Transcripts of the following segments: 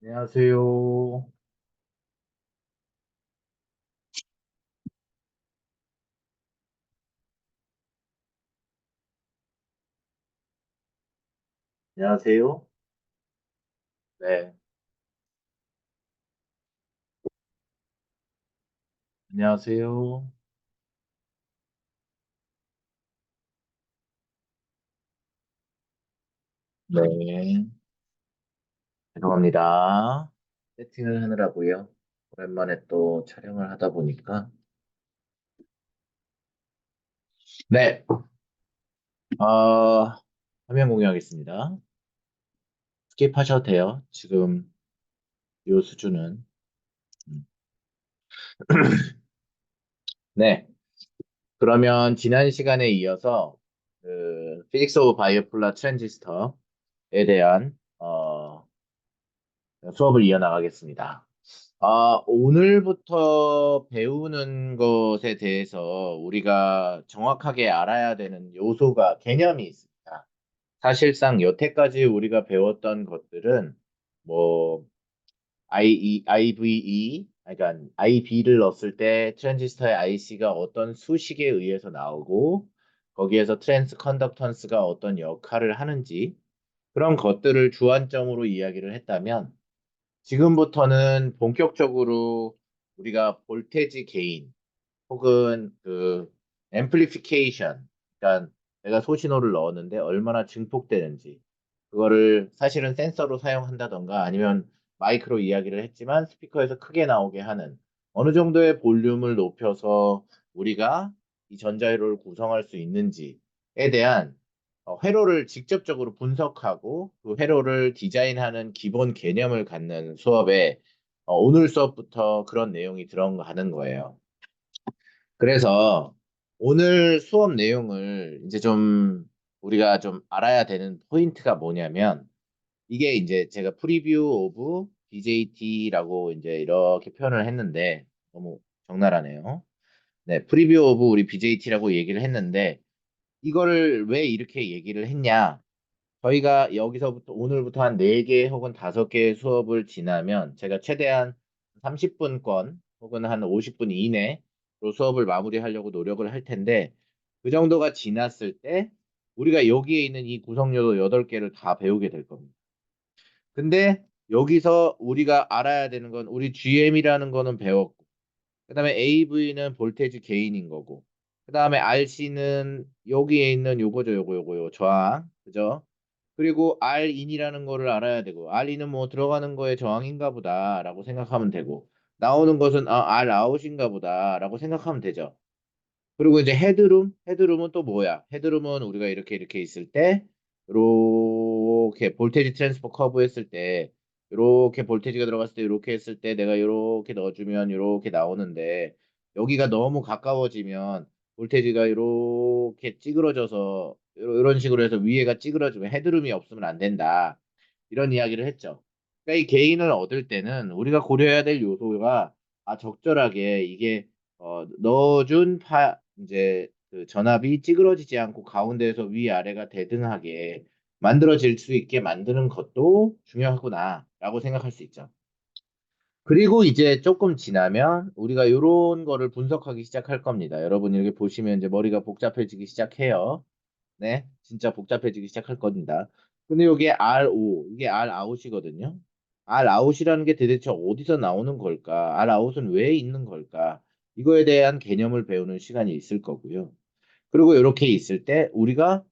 안녕하세요. 안녕하세요. 네, 안녕하세요. 네, 죄송합니다. 세팅을 하느라고요. 오랜만에 또 촬영을 하다 보니까. 네, 어, 화면 공유하겠습니다. 스킵하셔도 돼요. 지금 이 수준은. 음. 네, 그러면 지난 시간에 이어서 피직스 오브 바이오폴라 트랜지스터에 대한 수업을 이어나가겠습니다. 오늘부터 배우는 것에 대해서 우리가 정확하게 알아야 되는 요소가 개념이 있습니다. 사실상 여태까지 우리가 배웠던 것들은 뭐 IVE, 그러니까 IB를 넣었을 때 트랜지스터의 IC가 어떤 수식에 의해서 나오고 거기에서 트랜스 컨덕턴스가 어떤 역할을 하는지 그런 것들을 주안점으로 이야기를 했다면 지금부터는 본격적으로 우리가 볼테지 게인 혹은 앰플리피케이션, 그러니까 내가 소신호를 넣었는데 얼마나 증폭되는지 그거를 사실은 센서로 사용한다던가 아니면 마이크로 이야기를 했지만 스피커에서 크게 나오게 하는 어느 정도의 볼륨을 높여서 우리가 이 전자회로를 구성할 수 있는지에 대한 회로를 직접적으로 분석하고 그 회로를 디자인하는 기본 개념을 갖는 수업에 오늘 수업부터 그런 내용이 들어가는 거예요. 그래서 오늘 수업 내용을 이제 좀 우리가 좀 알아야 되는 포인트가 뭐냐면 이게 이제 제가 프리뷰 오브 BJT라고 이제 이렇게 표현을 했는데 너무 적나라하네요. 네, 프리뷰 오브 우리 BJT라고 얘기를 했는데 이거를 왜 이렇게 얘기를 했냐? 저희가 여기서부터 오늘부터 한 4개 혹은 5개의 수업을 지나면 제가 최대한 30분권 혹은 한 50분 이내로 수업을 마무리하려고 노력을 할 텐데 그 정도가 지났을 때 우리가 여기에 있는 이 구성요소 8개를 다 배우게 될 겁니다. 근데 여기서 우리가 알아야 되는 건 우리 GM이라는 거는 배웠고 그다음에 AV는 볼테지 게인인 거고 그다음에 RC는 여기에 있는 요거죠, 저항. 그죠? 그리고 R인이라는 거를 알아야 되고 R인은 뭐 들어가는 거에 저항인가 보다라고 생각하면 되고 나오는 것은 R아웃인가 보다라고 생각하면 되죠. 그리고 이제 헤드룸은 또 뭐야? 헤드룸은 우리가 이렇게 있을 때 이렇게 볼테지 트랜스퍼 커브 했을 때 이렇게 볼테지가 들어갔을 때 이렇게 했을 때 내가 이렇게 넣어주면 이렇게 나오는데 여기가 너무 가까워지면 볼테지가 이렇게 찌그러져서 이런 식으로 해서 위에가 찌그러지면 헤드룸이 없으면 안 된다. 이런 이야기를 했죠. 그러니까 이 게인을 얻을 때는 우리가 고려해야 될 요소가 적절하게 이게 넣어준 이제 그 전압이 찌그러지지 않고 가운데에서 위아래가 대등하게 만들어질 수 있게 만드는 것도 중요하구나라고 생각할 수 있죠. 그리고 이제 조금 지나면 우리가 이런 거를 분석하기 시작할 겁니다. 여러분 이렇게 보시면 이제 머리가 복잡해지기 시작해요. 네, 진짜 복잡해지기 시작할 겁니다. 근데 이게 RO, 이게 R아웃이거든요. R아웃이라는 게 도대체 어디서 나오는 걸까? R아웃은 왜 있는 걸까? 이거에 대한 개념을 배우는 시간이 있을 거고요. 그리고 이렇게 있을 때 우리가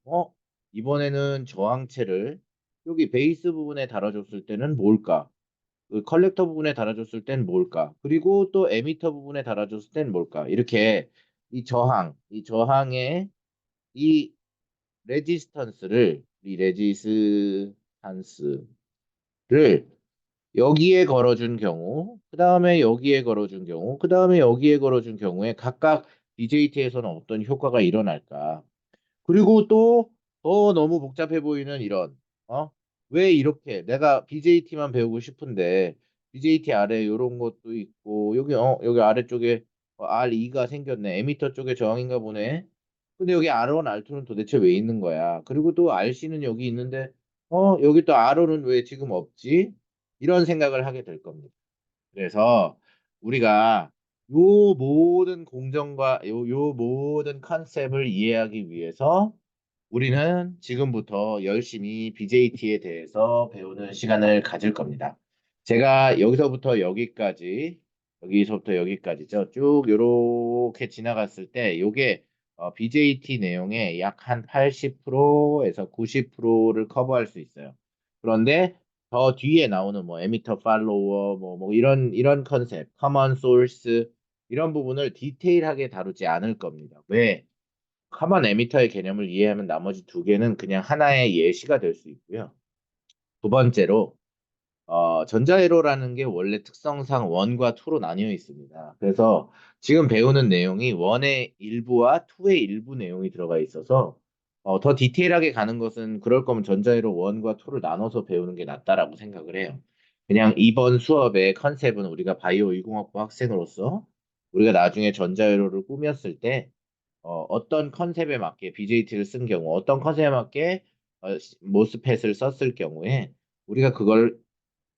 이번에는 저항체를 여기 베이스 부분에 달아줬을 때는 뭘까? 그 컬렉터 부분에 달아줬을 땐 뭘까? 그리고 또 에미터 부분에 달아줬을 땐 뭘까? 이렇게 이 저항의 이 이 레지스탄스를 여기에 걸어준 경우, 그 다음에 여기에 걸어준 경우, 그 다음에 여기에 걸어준 경우에 각각 BJT에서는 어떤 효과가 일어날까? 그리고 또 더 너무 복잡해 보이는 이런, 어? 왜 이렇게 내가 BJT만 배우고 싶은데 BJT 아래 이런 것도 있고 여기 아래쪽에 R2가 생겼네. 에미터 쪽에 저항인가 보네. 근데 여기 R1, R2는 도대체 왜 있는 거야? 그리고 또 RC는 여기 있는데 여기 또 R1은 왜 지금 없지? 이런 생각을 하게 될 겁니다. 그래서 우리가 요 모든 공정과 요 모든 컨셉을 이해하기 위해서 우리는 지금부터 열심히 BJT에 대해서 배우는 시간을 가질 겁니다. 제가 여기서부터 여기까지죠. 쭉 요렇게 지나갔을 때 요게 BJT 내용의 약 한 80%에서 90%를 커버할 수 있어요. 그런데 더 뒤에 나오는 뭐 에미터 팔로워 뭐 이런 컨셉, 커먼 소스 이런 부분을 디테일하게 다루지 않을 겁니다. 왜? 커먼 에미터의 개념을 이해하면 나머지 두 개는 그냥 하나의 예시가 될 수 있고요. 두 번째로 전자회로라는 게 원래 특성상 1과 2로 나뉘어 있습니다. 그래서 지금 배우는 내용이 1의 일부와 2의 일부 내용이 들어가 있어서 더 디테일하게 가는 것은 그럴 거면 전자회로 1과 2를 나눠서 배우는 게 낫다라고 생각을 해요. 그냥 이번 수업의 컨셉은 우리가 바이오 이공학부 학생으로서 우리가 나중에 전자회로를 꾸몄을 때 어떤 컨셉에 맞게 BJT를 쓴 경우, 어떤 컨셉에 맞게 모스펫을 썼을 경우에 우리가 그걸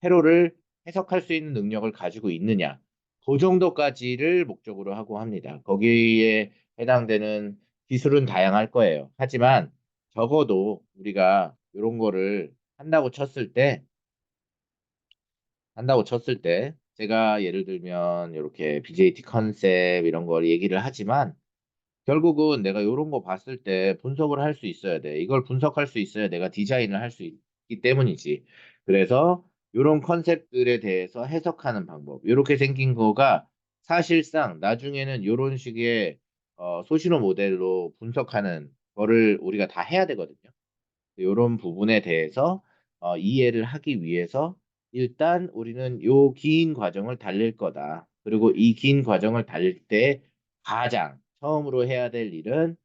회로를 해석할 수 있는 능력을 가지고 있느냐. 그 정도까지를 목적으로 하고 합니다. 거기에 해당되는 기술은 다양할 거예요. 하지만 적어도 우리가 이런 거를 한다고 쳤을 때 제가 예를 들면 이렇게 BJT 컨셉 이런 걸 얘기를 하지만 결국은 내가 이런 거 봤을 때 분석을 할 수 있어야 돼. 이걸 분석할 수 있어야 내가 디자인을 할 수 있기 때문이지. 그래서 이런 컨셉들에 대해서 해석하는 방법. 이렇게 생긴 거가 사실상 나중에는 이런 식의 소시노 모델로 분석하는 거를 우리가 다 해야 되거든요. 이런 부분에 대해서 이해를 하기 위해서 일단 우리는 요 긴 과정을 달릴 거다. 그리고 이 긴 과정을 달릴 때 가장 처음으로 해야 될 일은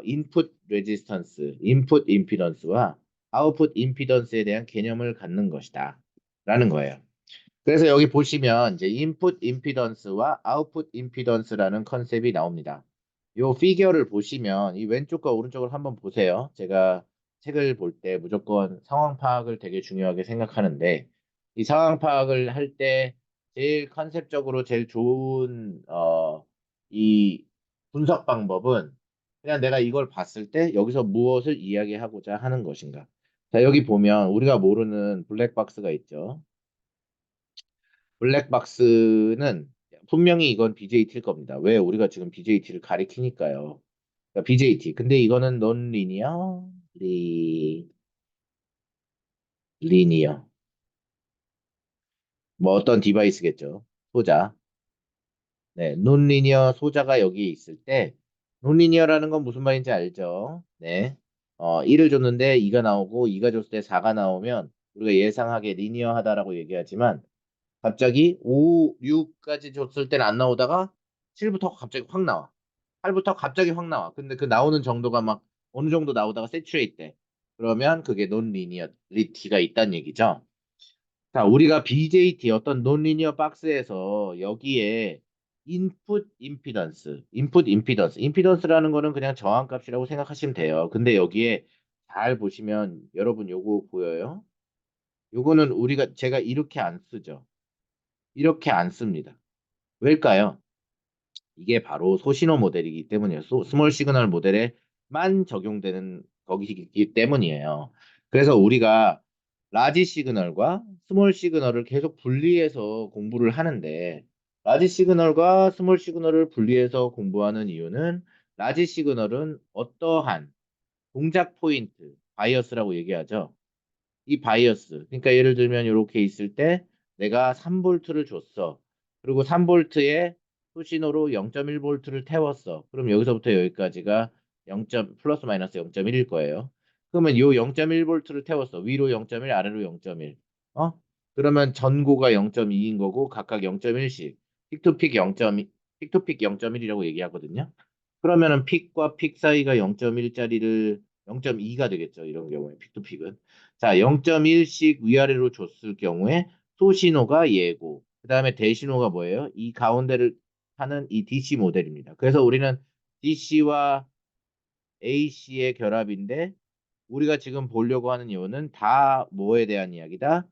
인풋 레지스턴스, 인풋 임피던스와 아웃풋 임피던스에 대한 개념을 갖는 것이다. 라는 거예요. 그래서 여기 보시면 이제 인풋 임피던스와 아웃풋 임피던스라는 컨셉이 나옵니다. 요 피겨를 보시면 이 왼쪽과 오른쪽을 한번 보세요. 제가 책을 볼 때 무조건 상황 파악을 되게 중요하게 생각하는데 이 상황 파악을 할 때 제일 컨셉적으로 제일 좋은 이 분석 방법은 그냥 내가 이걸 봤을 때 여기서 무엇을 이야기하고자 하는 것인가. 자, 여기 보면 우리가 모르는 블랙박스가 있죠. 블랙박스는 분명히 이건 BJT일 겁니다. 왜? 우리가 지금 BJT를 가리키니까요. 그러니까 BJT. 근데 이거는 논 리니어, 리니어. 뭐 어떤 디바이스겠죠. 소자. 네, 논리니어 소자가 여기 있을 때 논리니어라는 건 무슨 말인지 알죠? 네. 1을 줬는데 2가 나오고 2가 줬을 때 4가 나오면 우리가 예상하게 리니어하다라고 얘기하지만 갑자기 5, 6까지 줬을 때는 안 나오다가 7부터 갑자기 확 나와. 8부터 갑자기 확 나와. 근데 그 나오는 정도가 막 어느 정도 나오다가 세츄레이트 돼. 그러면 그게 논리니어리티가 있다는 얘기죠. 자, 우리가 BJT 어떤 논리니어 박스에서 여기에 인풋 임피던스라는 거는 그냥 저항값이라고 생각하시면 돼요. 근데 여기에 잘 보시면 여러분 요거 보여요? 요거는 제가 이렇게 안 쓰죠. 이렇게 안 씁니다. 왜일까요? 이게 바로 소신호 모델이기 때문이에요. 스몰 시그널 모델에만 적용되는 거기이기 때문이에요. 그래서 우리가 라지 시그널과 스몰 시그널을 계속 분리해서 공부를 하는데 라지 시그널과 스몰 시그널을 분리해서 공부하는 이유는 라지 시그널은 어떠한 동작 포인트, 바이어스라고 얘기하죠. 이 바이어스. 그러니까 예를 들면 이렇게 있을 때 내가 3볼트를 줬어. 그리고 3볼트에 수신호로 0.1볼트를 태웠어. 그럼 여기서부터 여기까지가 0. 플러스 마이너스 0.1일 거예요. 그러면 요 0.1볼트를 태웠어. 위로 0.1, 아래로 0.1. 어? 그러면 전고가 0.2인 거고 각각 0.1씩. 픽투픽 0.2, 픽투픽 0.1이라고 얘기하거든요. 그러면은 픽과 픽 사이가 0.1짜리를 0.2가 되겠죠. 이런 경우에 픽투픽은. 자, 0.1씩 위아래로 줬을 경우에 소신호가 예고, 그 다음에 대신호가 뭐예요? 이 가운데를 하는 이 DC 모델입니다. 그래서 우리는 DC와 AC의 결합인데 우리가 지금 보려고 하는 이유는 다 뭐에 대한 이야기다?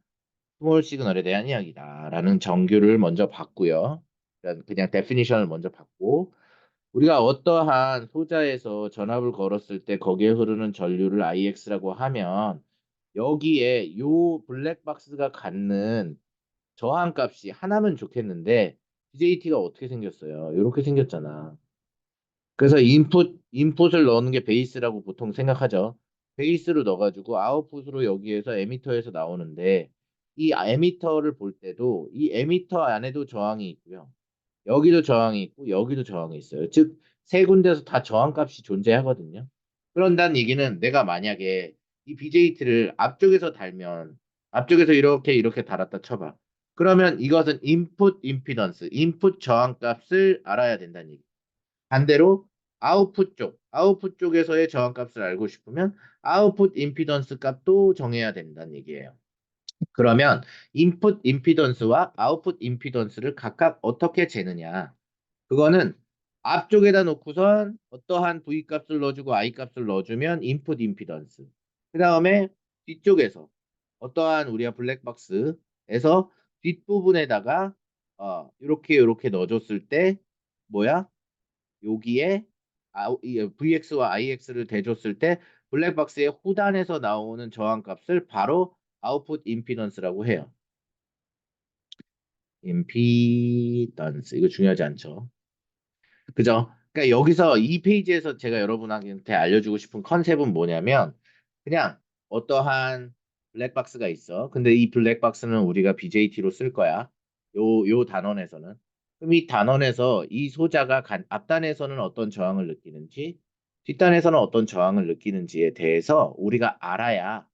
스몰 시그널에 대한 이야기다라는 정규를 먼저 받고요. 그냥 데피니션을 먼저 받고 우리가 어떠한 소자에서 전압을 걸었을 때 거기에 흐르는 전류를 IX라고 하면 여기에 요 블랙박스가 갖는 저항값이 하나면 좋겠는데 BJT가 어떻게 생겼어요? 이렇게 생겼잖아. 그래서 인풋을 넣는 게 베이스라고 보통 생각하죠. 베이스로 넣어가지고 아웃풋으로 여기에서 에미터에서 나오는데 이 에미터를 볼 때도 이 에미터 안에도 저항이 있고요. 여기도 저항이 있고 여기도 저항이 있어요. 즉 세 군데에서 다 저항값이 존재하거든요. 그런다는 얘기는 내가 만약에 이 BJT를 앞쪽에서 달면 앞쪽에서 이렇게 달았다 쳐봐. 그러면 이것은 인풋 임피던스, 인풋 저항값을 알아야 된다는 얘기. 반대로 아웃풋 쪽에서의 저항값을 알고 싶으면 아웃풋 임피던스 값도 정해야 된다는 얘기예요. 그러면 인풋 임피던스와 아웃풋 임피던스를 각각 어떻게 재느냐? 그거는 앞쪽에다 놓고선 어떠한 V 값을 넣어주고 I 값을 넣어주면 인풋 임피던스. 그 다음에 뒤쪽에서 어떠한 우리가 블랙박스에서 뒷부분에다가 이렇게 넣어줬을 때 뭐야? 여기에 VX와 IX를 대줬을 때 블랙박스의 후단에서 나오는 저항값을 바로 아웃풋 임피던스라고 해요. 임피던스 이거 중요하지 않죠? 그죠? 그러니까 여기서 이 페이지에서 제가 여러분한테 알려주고 싶은 컨셉은 뭐냐면 그냥 어떠한 블랙박스가 있어. 근데 이 블랙박스는 우리가 BJT로 쓸 거야. 요 단원에서는. 그럼 이 단원에서 이 소자가 앞단에서는 어떤 저항을 느끼는지, 뒷단에서는 어떤 저항을 느끼는지에 대해서 우리가 알아야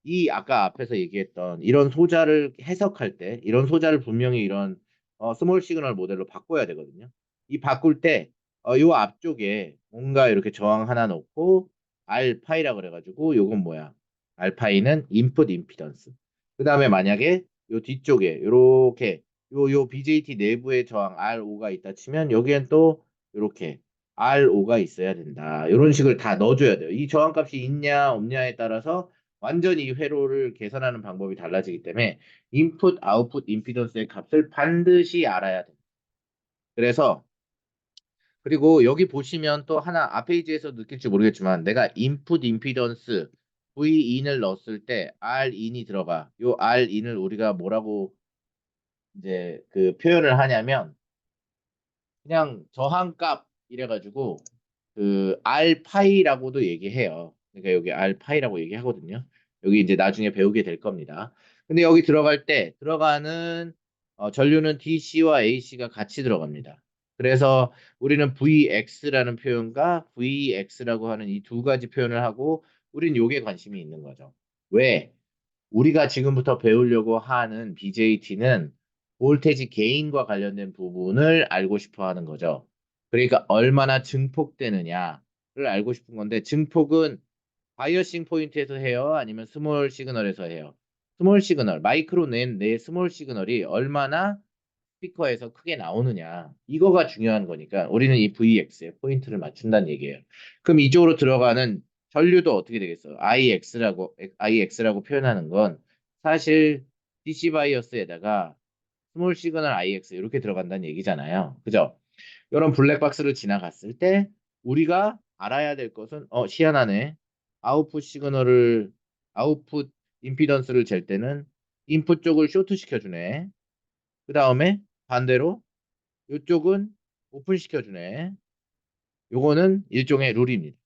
이 아까 앞에서 얘기했던 이런 소자를 해석할 때 이런 소자를 분명히 이런 스몰 시그널 모델로 바꿔야 되거든요. 이 바꿀 때 요 앞쪽에 뭔가 이렇게 저항 하나 놓고 알파이라 그래가지고 요건 뭐야? 알파이는 인풋 임피던스. 그 다음에 만약에 요 뒤쪽에 요렇게 요 BJT 내부에 저항 RO가 있다 치면 여기엔 또 요렇게 RO가 있어야 된다. 이런 식을 다 넣어줘야 돼요. 이 저항값이 있냐 없냐에 따라서 완전히 회로를 계산하는 방법이 달라지기 때문에 인풋, 아웃풋 임피던스의 값을 반드시 알아야 돼요. 그래서 그리고 여기 보시면 또 하나 앞 페이지에서 느낄지 모르겠지만 내가 인풋 임피던스 V인을 넣었을 때 R인이 들어가. 요 R인을 우리가 뭐라고 이제 그 표현을 하냐면 그냥 저항값 이래가지고 그 알파이라고도 얘기해요. 그러니까 여기 알파이라고 얘기하거든요. 여기 이제 나중에 배우게 될 겁니다. 근데 여기 들어갈 때 들어가는 전류는 DC와 AC가 같이 들어갑니다. 그래서 우리는 VX라는 표현과 VX라고 하는 이 두 가지 표현을 하고 우린 요게 관심이 있는 거죠. 왜? 우리가 지금부터 배우려고 하는 BJT는 볼테지 개인과 관련된 부분을 알고 싶어 하는 거죠. 그러니까 얼마나 증폭되느냐를 알고 싶은 건데 증폭은 바이어싱 포인트에서 해요? 아니면 스몰 시그널에서 해요? 스몰 시그널, 마이크로 내 스몰 시그널이 얼마나 스피커에서 크게 나오느냐. 이거가 중요한 거니까 우리는 이 VX에 포인트를 맞춘다는 얘기예요. 그럼 이쪽으로 들어가는 전류도 어떻게 되겠어요? IX라고 표현하는 건 사실 DC 바이어스에다가 스몰 시그널 IX 이렇게 들어간다는 얘기잖아요. 그죠? 이런 블랙박스를 지나갔을 때 우리가 알아야 될 것은 희한하네. 아웃풋 시그널을 아웃풋 임피던스를 잴 때는 인풋 쪽을 쇼트 시켜주네. 그 다음에 반대로 이쪽은 오픈 시켜주네. 요거는 일종의 룰입니다.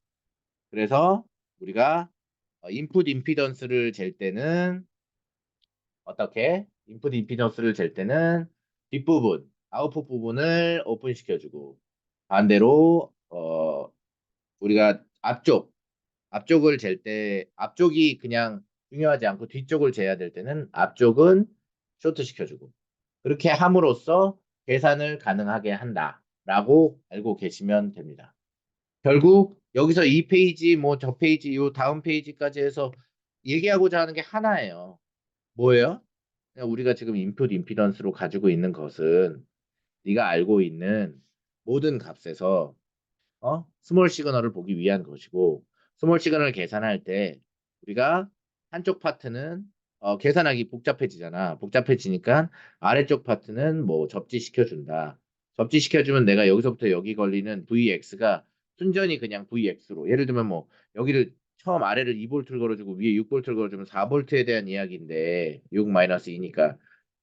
그래서 우리가 인풋 임피던스를 잴 때는 어떻게? 인풋 임피던스를 잴 때는 뒷부분, 아웃풋 부분을 오픈 시켜주고 반대로 우리가 앞쪽을 잴 때 앞쪽이 그냥 중요하지 않고 뒤쪽을 재야 될 때는 앞쪽은 쇼트 시켜주고 그렇게 함으로써 계산을 가능하게 한다라고 알고 계시면 됩니다. 결국 여기서 이 페이지 뭐 저 페이지 요 다음 페이지까지 해서 얘기하고자 하는 게 하나예요. 뭐예요? 그냥 우리가 지금 인풋 임피던스로 가지고 있는 것은 네가 알고 있는 모든 값에서 스몰 시그널을 보기 위한 것이고 스몰 시그널을 계산할 때 우리가 한쪽 파트는 계산하기 복잡해지잖아. 복잡해지니까 아래쪽 파트는 뭐 접지시켜준다. 접지시켜주면 내가 여기서부터 여기 걸리는 VX가 순전히 그냥 VX로. 예를 들면 뭐 여기를 처음 아래를 2볼트를 걸어주고 위에 6볼트를 걸어주면 4볼트에 대한 이야기인데 6-2니까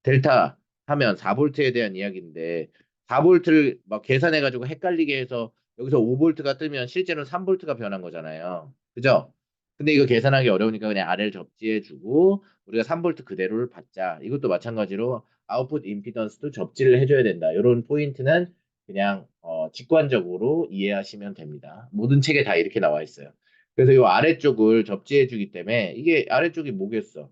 델타 하면 4볼트에 대한 이야기인데 4볼트를 막 계산해가지고 헷갈리게 해서 여기서 5볼트가 뜨면 실제로는 3볼트가 변한 거잖아요. 그죠? 근데 이거 계산하기 어려우니까 그냥 아래를 접지해주고 우리가 3볼트 그대로를 받자. 이것도 마찬가지로 아웃풋 임피던스도 접지를 해줘야 된다. 이런 포인트는 그냥 직관적으로 이해하시면 됩니다. 모든 책에 다 이렇게 나와 있어요. 그래서 이 아래쪽을 접지해주기 때문에 이게 아래쪽이 뭐겠어?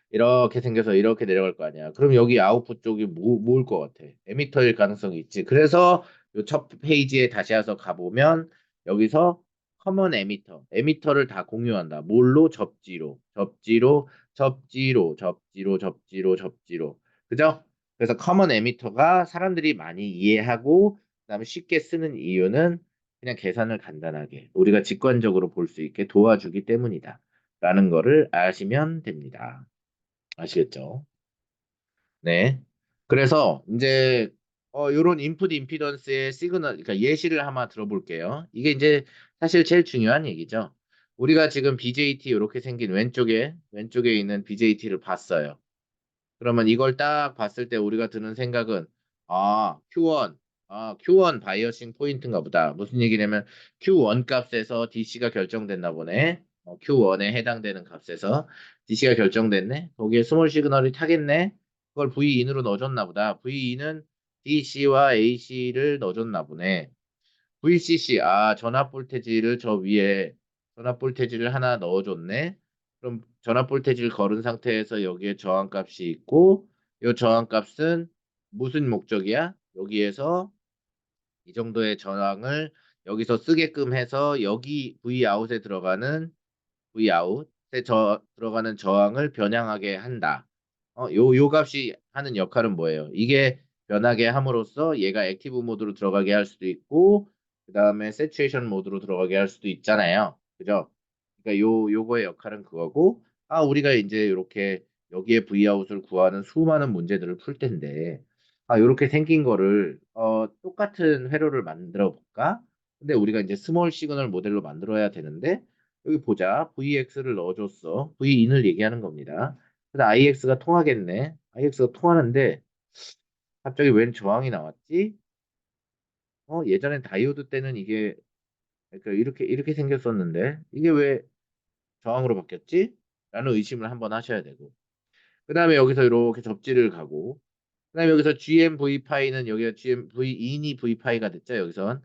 이렇게 생겨서 이렇게 내려갈 거 아니야. 그럼 여기 아웃풋 쪽이 뭐일 것 같아? 에미터일 가능성이 있지. 그래서 요 첫 페이지에 다시 와서 가보면 여기서 커먼 에미터, 에미터를 다 공유한다. 뭘로? 접지로, 접지로, 접지로, 접지로, 접지로, 접지로. 그죠? 그래서 커먼 에미터가 사람들이 많이 이해하고 그다음에 쉽게 쓰는 이유는 그냥 계산을 간단하게 우리가 직관적으로 볼 수 있게 도와주기 때문이다. 라는 거를 아시면 됩니다. 아시겠죠? 네. 그래서 이제 요런 인풋 임피던스의 시그널, 그러니까 예시를 한번 들어볼게요. 이게 이제 사실 제일 중요한 얘기죠. 우리가 지금 BJT 이렇게 생긴 왼쪽에 있는 BJT를 봤어요. 그러면 이걸 딱 봤을 때 우리가 드는 생각은 Q1, Q1 바이어싱 포인트인가 보다. 무슨 얘기냐면 Q1 값에서 DC가 결정됐나 보네. Q1에 해당되는 값에서 DC가 결정됐네. 거기에 스몰 시그널이 타겠네. 그걸 VIN으로 넣어줬나 보다. VIN은 DC와 AC를 넣어줬나 보네. VCC, 전압 볼테지를 저 위에 전압 볼테지를 하나 넣어줬네. 그럼 전압 볼테지를 걸은 상태에서 여기에 저항값이 있고, 이 저항값은 무슨 목적이야? 여기에서 이 정도의 저항을 여기서 쓰게끔 해서 여기 V 아웃에 들어가는 V 아웃에 들어가는 저항을 변형하게 한다. 요 값이 하는 역할은 뭐예요? 이게 변하게 함으로써 얘가 액티브 모드로 들어가게 할 수도 있고, 그 다음에 세츄에이션 모드로 들어가게 할 수도 있잖아요. 그죠? 그러니까 요거의 역할은 그거고, 우리가 이제 이렇게 여기에 V아웃을 구하는 수많은 문제들을 풀 텐데, 요렇게 생긴 거를, 똑같은 회로를 만들어 볼까? 근데 우리가 이제 스몰 시그널 모델로 만들어야 되는데, 여기 보자. VX를 넣어줬어. V인을 얘기하는 겁니다. 그래서 IX가 통하겠네. IX가 통하는데 갑자기 웬 저항이 나왔지? 예전엔 다이오드 때는 이게 그러니까 이렇게 생겼었는데 이게 왜 저항으로 바뀌었지? 라는 의심을 한번 하셔야 되고. 그다음에 여기서 이렇게 접지를 가고 그다음에 여기서 GMV 파이는 여기가 GMV 인이 V 파이가 됐죠, 여기선.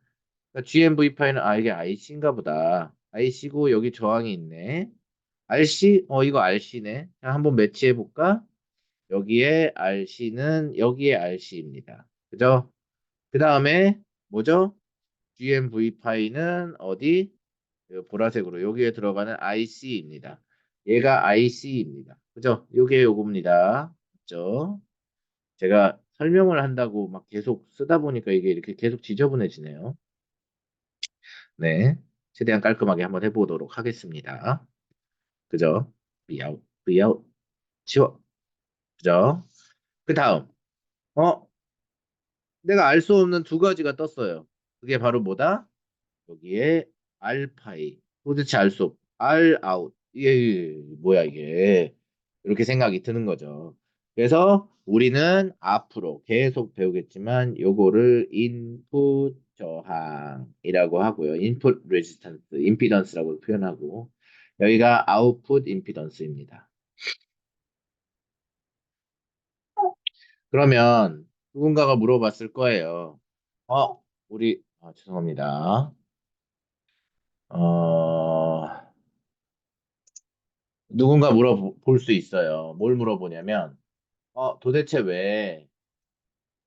그러니까 GMV 파이는 이게 IC인가 보다. IC고 여기 저항이 있네. RC? 이거 RC네. 자, 한번 매치해 볼까? 여기에 RC는 여기에 RC입니다. 그죠? 그 다음에 뭐죠? GMV 파이는 어디? 보라색으로 여기에 들어가는 IC입니다. 얘가 IC입니다. 그죠? 요게 요겁니다. 그죠? 제가 설명을 한다고 막 계속 쓰다 보니까 이게 이렇게 계속 지저분해지네요. 네. 최대한 깔끔하게 한번 해보도록 하겠습니다. 그죠? Vout, Vout, 치워. 그죠? 그 다음, 어, 내가 알 수 없는 두 가지가 떴어요. 그게 바로 뭐다? 여기에 알파이. 도대체 알 수 없. 알 아웃. 이게 뭐야 이게? 이렇게 생각이 드는 거죠. 그래서 우리는 앞으로 계속 배우겠지만 요거를 인풋 저항이라고 하고요. 인풋 레지스탄스, 임피던스라고 표현하고 여기가 아웃풋 임피던스입니다. 그러면 누군가가 물어봤을 거예요. 죄송합니다. 어, 누군가 물어볼 수 있어요. 뭘 물어보냐면, 도대체 왜,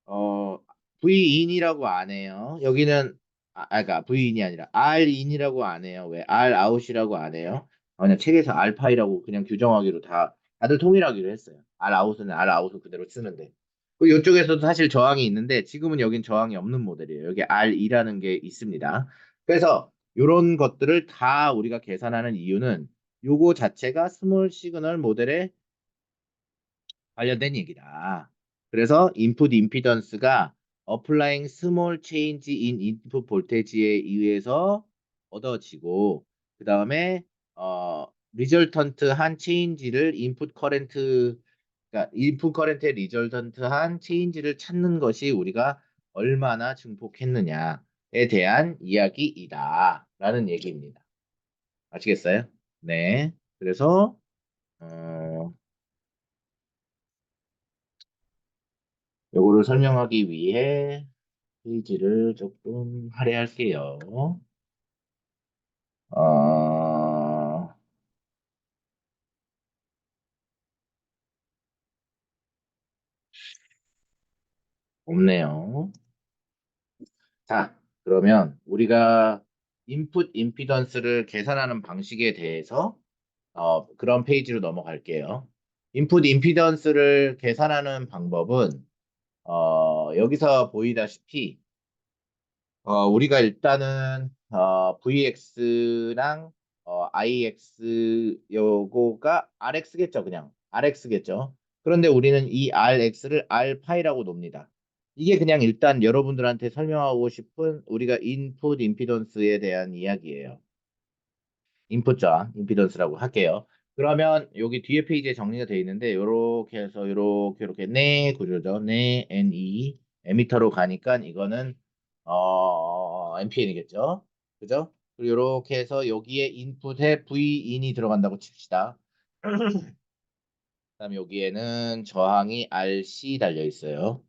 어, V인이라고 안 해요? 여기는, 그러니까 V인이 아니라 R인이라고 안 해요. 왜 Rout이라고 안 해요? 그냥 책에서 알파이라고 그냥 규정하기로 다들 통일하기로 했어요. Rout은 Rout을 그대로 쓰는데. 그리고 이쪽에서도 사실 저항이 있는데, 지금은 여긴 저항이 없는 모델이에요. 여기 R이라는 게 있습니다. 그래서, 이런 것들을 다 우리가 계산하는 이유는 요거 자체가 스몰 시그널 모델의 관련된 얘기다. 그래서 인풋 임피던스가 applying small change in input voltage에 의해서 얻어지고 그 다음에 리절턴트한 체인지를 인풋 커렌트 그러니까 인풋 커렌트의 리절턴트한 체인지를 찾는 것이 우리가 얼마나 증폭했느냐에 대한 이야기이다 라는 얘기입니다. 아시겠어요? 네. 그래서 어, 요거를 설명하기 위해 페이지를 조금 할애할게요. 어, 없네요. 자, 그러면 우리가 인풋 임피던스를 계산하는 방식에 대해서 그런 페이지로 넘어갈게요. 인풋 임피던스를 계산하는 방법은 여기서 보이다시피 우리가 일단은 VX랑 IX 요거가 RX겠죠, 그냥 RX겠죠. 그런데 우리는 이 RX를 R파이라고 놉니다. 이게 그냥 일단 여러분들한테 설명하고 싶은 우리가 인풋 임피던스에 대한 이야기예요. 인풋과 임피던스라고 할게요. 그러면 여기 뒤에 페이지에 정리가 되어 있는데 요렇게 해서 요렇게 네 구조죠. 네 NE 에미터로 가니까 이거는 NPN이겠죠. 그죠? 그리고 요렇게 해서 여기에 인풋에 Vin이 들어간다고 칩시다. 그다음 여기에는 저항이 RC 달려 있어요.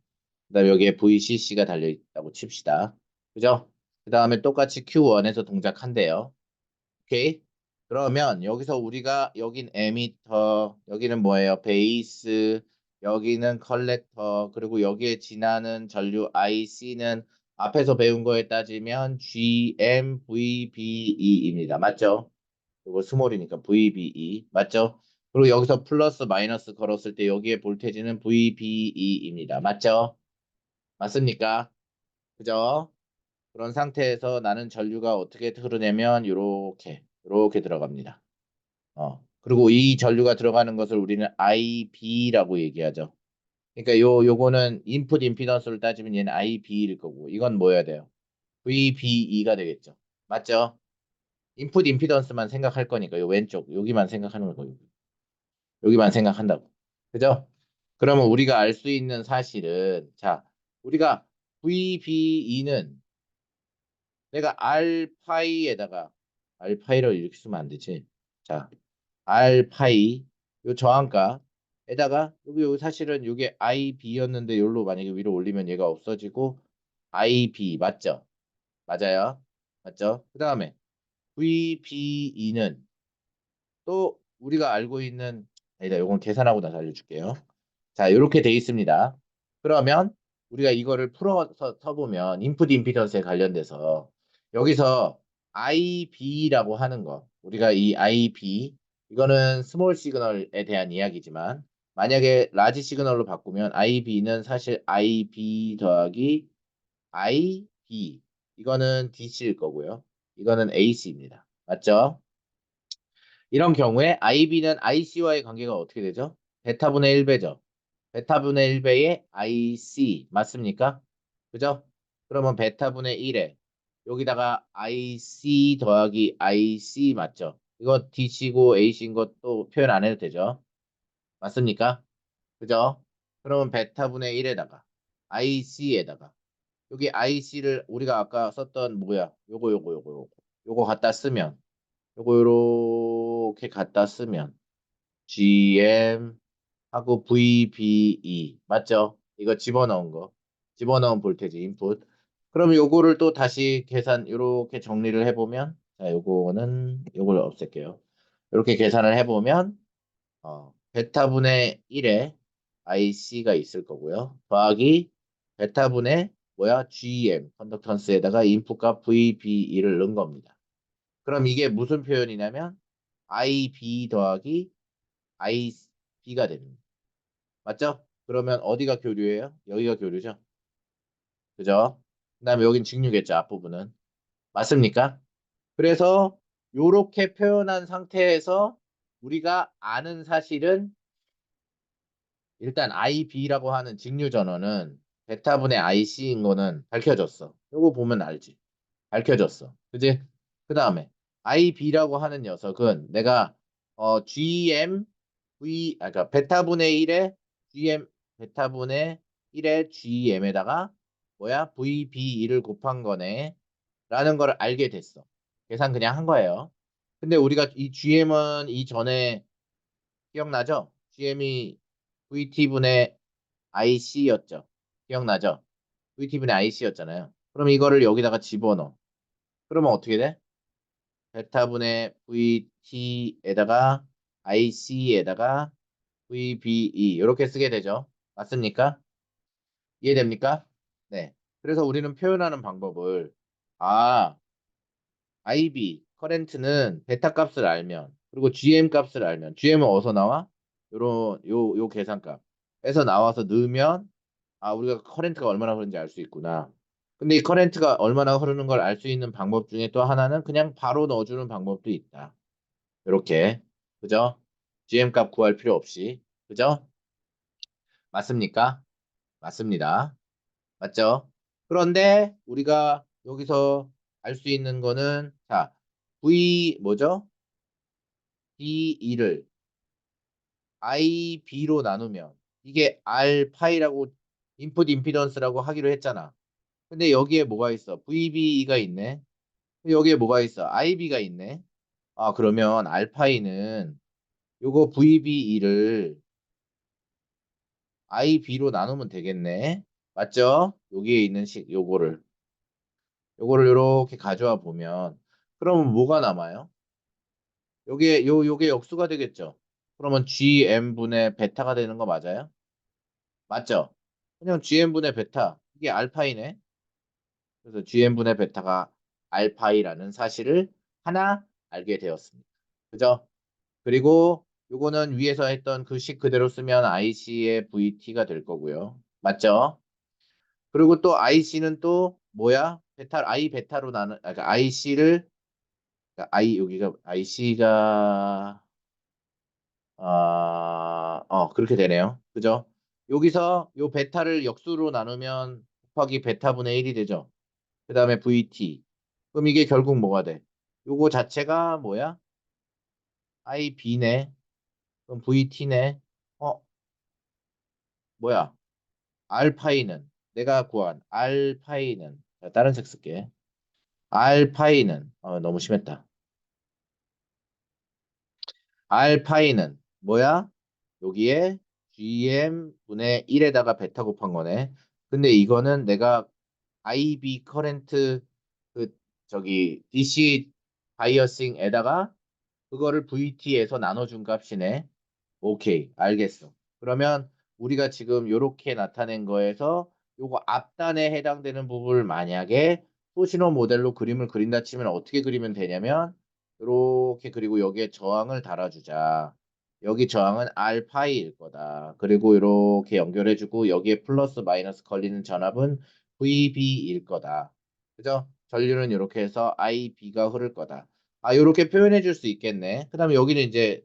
그다음 여기에 VCC가 달려 있다고 칩시다. 그죠? 그다음에 똑같이 Q1에서 동작한대요. 오케이. 그러면 여기서 우리가 여긴 에미터, 여기는 뭐예요? 베이스, 여기는 컬렉터, 그리고 여기에 지나는 전류 IC는 앞에서 배운 거에 따지면 GMVBE입니다. 맞죠? 이거 스몰이니까 VBE. 맞죠? 그리고 여기서 플러스 마이너스 걸었을 때 여기에 볼테지는 VBE입니다. 맞죠? 맞습니까? 그죠? 그런 상태에서 나는 전류가 어떻게 흐르냐면 요렇게 들어갑니다. 그리고 이 전류가 들어가는 것을 우리는 IB라고 얘기하죠. 그러니까 요거는 인풋 임피던스를 따지면 얘는 IB일 거고 이건 뭐여야 돼요? VBE가 되겠죠. 맞죠? 인풋 임피던스만 생각할 거니까 요 왼쪽 여기만 생각하는 거예요. 여기만 생각한다고. 그죠? 그러면 우리가 알 수 있는 사실은 자, 우리가 VBE는 내가 알파이에다가 알파이를 이렇게 쓰면 안 되지. 자, 알파이 요 저항가에다가 여기 사실은 이게 IB였는데 여기로 만약에 위로 올리면 얘가 없어지고 IB 맞죠? 맞아요. 맞죠? 그 다음에 VBE는 또 우리가 알고 있는 아니다. 요건 계산하고 나서 알려줄게요. 자, 이렇게 돼 있습니다. 그러면 우리가 이거를 풀어서 써보면 인풋 임피던스에 관련돼서 여기서 IB라고 하는 거 우리가 이 IB 이거는 스몰 시그널에 대한 이야기지만 만약에 라지 시그널로 바꾸면 IB는 사실 IB 더하기 IB 이거는 DC일 거고요. 이거는 AC입니다. 맞죠? 이런 경우에 IB는 IC와의 관계가 어떻게 되죠? 베타분의 1배죠. 베타분의 1배의 IC 맞습니까? 그죠? 그러면 베타분의 1에 여기다가 IC 더하기 IC 맞죠? 이거 D치고 AC인 것도 표현 안 해도 되죠? 맞습니까? 그죠? 그러면 베타분의 1에다가 IC에다가 여기 IC를 우리가 아까 썼던 뭐야? 요거 갖다 쓰면 요거 요렇게 갖다 쓰면 GM 하고 VBE 맞죠? 이거 집어넣은 거 집어넣은 볼테지 인풋 그럼 요거를 또 다시 계산 요렇게 정리를 해보면 자 요거는 요걸 없앨게요 이렇게 계산을 해보면 베타분의 1에 IC가 있을 거고요 더하기 베타분의 뭐야 GM 컨덕턴스에다가 인풋과 VBE를 넣은 겁니다 그럼 이게 무슨 표현이냐면 IB 더하기 IB가 됩니다. 맞죠? 그러면 어디가 교류예요? 여기가 교류죠. 그죠? 그다음에 여긴 직류겠죠. 앞부분은. 맞습니까? 그래서 요렇게 표현한 상태에서 우리가 아는 사실은 일단 IB라고 하는 직류 전원은 베타분의 IC인 거는 밝혀졌어. 요거 보면 알지. 밝혀졌어. 그지? 그 다음에 IB라고 하는 녀석은 내가 GM 그러니까 베타분의 1에 GM 베타분의 1에 GM에다가 뭐야? VB2를 곱한 거네. 라는 걸 알게 됐어. 계산 그냥 한 거예요. 근데 우리가 이 GM은 이전에 기억나죠? GM이 VT분의 IC였죠. 기억나죠? VT분의 IC였잖아요. 그럼 이거를 여기다가 집어넣어. 그러면 어떻게 돼? 베타분의 VT에다가 IC에다가 VBE 이렇게 쓰게 되죠. 맞습니까? 이해됩니까? 네. 그래서 우리는 표현하는 방법을 아, IB 커렌트는 베타 값을 알면 그리고 GM 값을 알면 GM은 어디서 나와? 요런 요 계산값에서 나와서 넣으면 아, 우리가 커렌트가 얼마나 흐르는지 알 수 있구나. 근데 이 커렌트가 얼마나 흐르는 걸 알 수 있는 방법 중에 또 하나는 그냥 바로 넣어주는 방법도 있다. 이렇게. 그죠? GM 값 구할 필요 없이. 그죠? 맞습니까? 맞습니다. 맞죠? 그런데 우리가 여기서 알 수 있는 거는 자, V 뭐죠? D2를 IB로 나누면 이게 R 파이라고 인풋 임피던스라고 하기로 했잖아. 근데 여기에 뭐가 있어? VB가 있네. 여기에 뭐가 있어? IB가 있네. 아, 그러면 알파이는 요거 VB2를 IB로 나누면 되겠네. 맞죠? 여기에 있는 요거를 이렇게 가져와 보면 그러면 뭐가 남아요? 요게 역수가 되겠죠. 그러면 GM분의 베타가 되는 거 맞아요? 맞죠? 그냥 GM분의 베타 이게 알파이네. 그래서 GM분의 베타가 알파이라는 사실을 하나 알게 되었습니다. 그죠? 그리고 요거는 위에서 했던 그 식 그대로 쓰면 IC의 VT가 될 거고요. 맞죠? 그리고 또 IC는 또 뭐야? 베타 I 베타로 나는 그러니까 IC를 I 여기가 IC가 그렇게 되네요. 그죠? 여기서 요 베타를 역수로 나누면 곱하기 베타분의 1이 되죠. 그 다음에 VT. 그럼 이게 결국 뭐가 돼? 요거 자체가 뭐야? IB네. 그럼 VT네. 어, 뭐야? 알파이는 내가 구한 알파이는 자, 다른 색 쓸게. 알파이는 너무 심했다. 알파이는 뭐야? 여기에 GM분의 1에다가 베타 곱한 거네. 근데 이거는 내가 IB 커렌트 그 저기 DC 바이어싱에다가 그거를 VT에서 나눠준 값이네. 오케이, 알겠어. 그러면 우리가 지금 요렇게 나타낸 거에서 요거 앞단에 해당되는 부분을 만약에 소신호 모델로 그림을 그린다 치면 어떻게 그리면 되냐면 요렇게 그리고 여기에 저항을 달아주자. 여기 저항은 알파이일 거다. 그리고 이렇게 연결해주고 여기에 플러스 마이너스 걸리는 전압은 VB일 거다. 그죠? 전류는 이렇게 해서 IB가 흐를 거다. 아, 요렇게 표현해 줄 수 있겠네. 그다음에 여기는 이제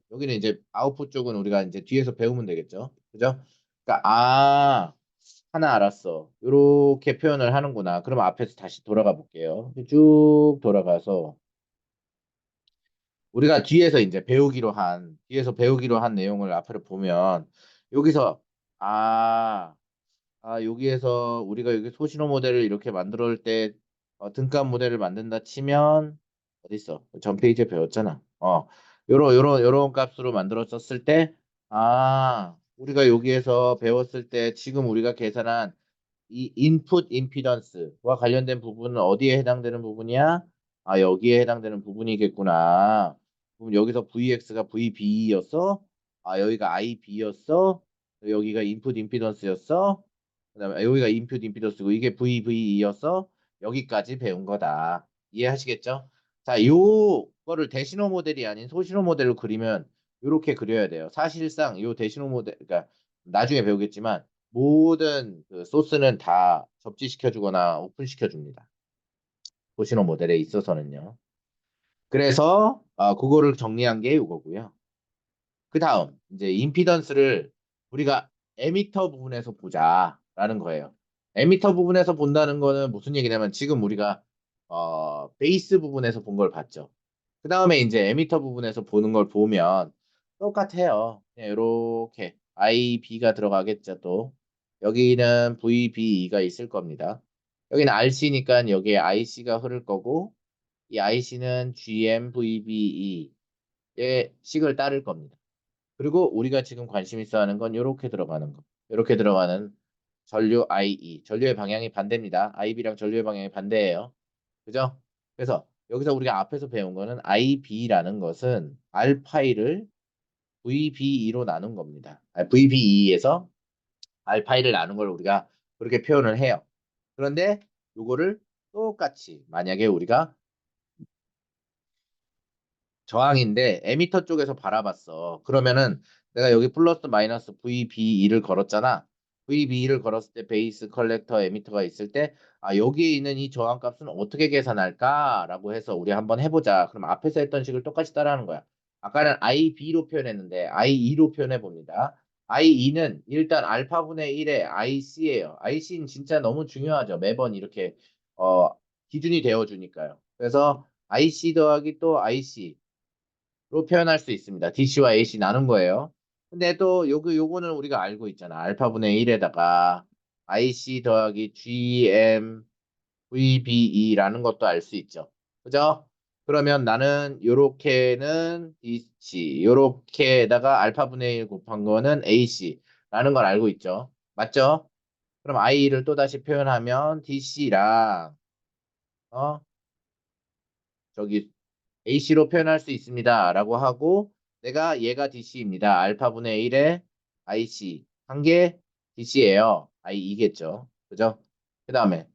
아웃풋 쪽은 우리가 이제 뒤에서 배우면 되겠죠. 그죠? 그러니까 하나 알았어. 요렇게 표현을 하는구나. 그럼 앞에서 다시 돌아가 볼게요. 쭉 돌아가서 우리가 뒤에서 배우기로 한 내용을 앞으로 보면 여기서 아 여기에서 우리가 여기 소신호 모델을 이렇게 만들어 올 때 등가 모델을 만든다 치면 어디 있어? 전 페이지에 배웠잖아. 요런 값으로 만들었었을 때 우리가 여기에서 배웠을 때 지금 우리가 계산한 이 인풋 임피던스와 관련된 부분은 어디에 해당되는 부분이야? 아, 여기에 해당되는 부분이겠구나. 그럼 여기서 VX가 VB였어? 아, 여기가 IB였어? 여기가 인풋 임피던스였어? 그다음에 여기가 인풋 임피던스고 이게 VV였어? 여기까지 배운 거다. 이해하시겠죠? 자, 요거를 대신호 모델이 아닌 소신호 모델로 그리면 이렇게 그려야 돼요. 사실상 요 대신호 모델, 그러니까 나중에 배우겠지만 모든 그 소스는 다 접지시켜 주거나 오픈시켜 줍니다. 소신호 모델에 있어서는요. 그래서 그거를 정리한 게 이거고요. 그 다음 이제 임피던스를 우리가 에미터 부분에서 보자라는 거예요. 에미터 부분에서 본다는 거는 무슨 얘기냐면 지금 우리가 베이스 부분에서 본 걸 봤죠. 그 다음에 이제 에미터 부분에서 보는 걸 보면 똑같아요. 그냥 이렇게 IB가 들어가겠죠. 또 여기는 VBE가 있을 겁니다. 여기는 RC니까 여기에 IC가 흐를 거고 이 IC는 GMVBE의 식을 따를 겁니다. 그리고 우리가 지금 관심 있어 하는 건 이렇게 들어가는 거. 이렇게 들어가는 전류 IE. 전류의 방향이 반대입니다. IB랑 전류의 방향이 반대예요. 그죠? 그래서 여기서 우리가 앞에서 배운 거는 IB라는 것은 알파이를 VBE로 나눈 겁니다. VBE에서 알파이를 나눈 걸 우리가 그렇게 표현을 해요. 그런데 이거를 똑같이 만약에 우리가 저항인데 에미터 쪽에서 바라봤어. 그러면은 내가 여기 플러스 마이너스 VBE를 걸었잖아. VBE를 걸었을 때 베이스 컬렉터 에미터가 있을 때 여기에 있는 이 저항값은 어떻게 계산할까라고 해서 우리 한번 해보자. 그럼 앞에서 했던 식을 똑같이 따라하는 거야. 아까는 IB로 표현했는데 IE로 표현해 봅니다. IE는 일단 알파분의 1의 IC예요. IC는 진짜 너무 중요하죠. 매번 이렇게 어, 기준이 되어 주니까요. 그래서 IC 더하기 또 IC 로 표현할 수 있습니다. DC와 AC 나눈 거예요. 근데 또 요거는 우리가 알고 있잖아. 알파분의 1에다가 IC 더하기 GM VBE라는 것도 알 수 있죠. 그죠? 그러면 나는 요렇게는 DC, 요렇게다가 알파분의 1 곱한 거는 AC라는 걸 알고 있죠. 맞죠? 그럼 I를 또 다시 표현하면 DC랑 어 저기 AC로 표현할 수 있습니다. 라고 하고 내가 얘가 DC입니다. 알파분의 1에 IC 한 개 DC예요. IE겠죠. 그죠? 그 다음에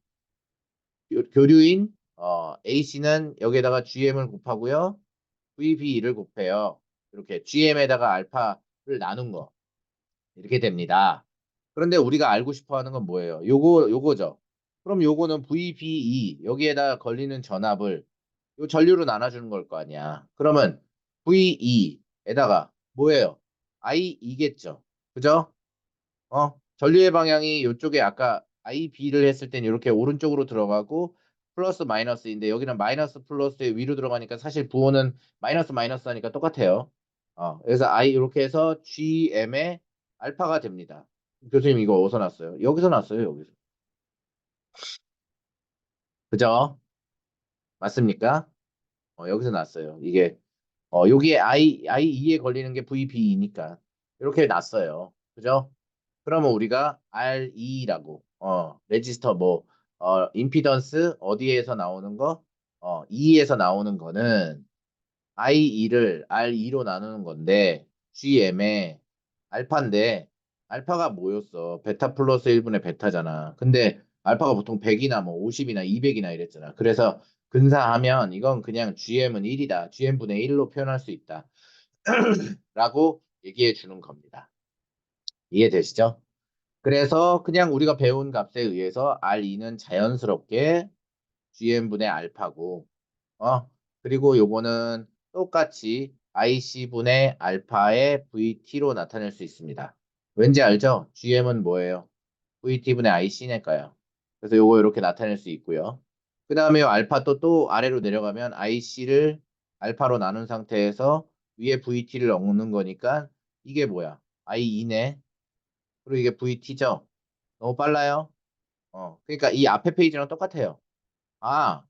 교류인 AC는 여기에다가 GM을 곱하고요. VB를 곱해요. 이렇게 GM에다가 알파를 나눈 거. 이렇게 됩니다. 그런데 우리가 알고 싶어 하는 건 뭐예요? 요거죠. 그럼 요거는 VBE 여기에다 걸리는 전압을 요 전류로 나눠주는 걸 거 아니야. 그러면 VE에다가 뭐예요? IE겠죠. 그죠? 전류의 방향이 이쪽에 아까 IB를 했을 땐 이렇게 오른쪽으로 들어가고 플러스 마이너스인데 여기는 마이너스 플러스에 위로 들어가니까 사실 부호는 마이너스 마이너스 하니까 똑같아요. 그래서 I 이렇게 해서 GM의 알파가 됩니다. 교수님 이거 어디서 났어요? 여기서 났어요, 여기서. 그죠? 맞습니까? 여기서 났어요. 이게 여기에 IE에 걸리는 게 VB이니까 이렇게 났어요. 그죠? 그러면 우리가 RE라고 레지스터 뭐 임피던스 어디에서 나오는 거? E에서 나오는 거는 IE를 RE로 나누는 건데 GM의 알파인데 알파가 뭐였어? 베타 플러스 1분의 베타잖아. 근데 알파가 보통 100이나 뭐 50이나 200이나 이랬잖아. 그래서 근사하면 이건 그냥 GM은 1이다. GM분의 1로 표현할 수 있다. 라고 얘기해 주는 겁니다. 이해되시죠? 그래서 그냥 우리가 배운 값에 의해서 R2는 자연스럽게 GM분의 알파고, 그리고 요거는 똑같이 IC분의 알파의 VT로 나타낼 수 있습니다. 왠지 알죠? GM은 뭐예요? VT분의 IC니까요. 그래서 요거 이렇게 나타낼 수 있고요. 그 다음에 알파 또 아래로 내려가면 IC를 알파로 나눈 상태에서 위에 VT를 얻는 거니까 이게 뭐야? I2네. 그리고 이게 VT죠? 너무 빨라요? 그러니까 이 앞에 페이지랑 똑같아요. 아,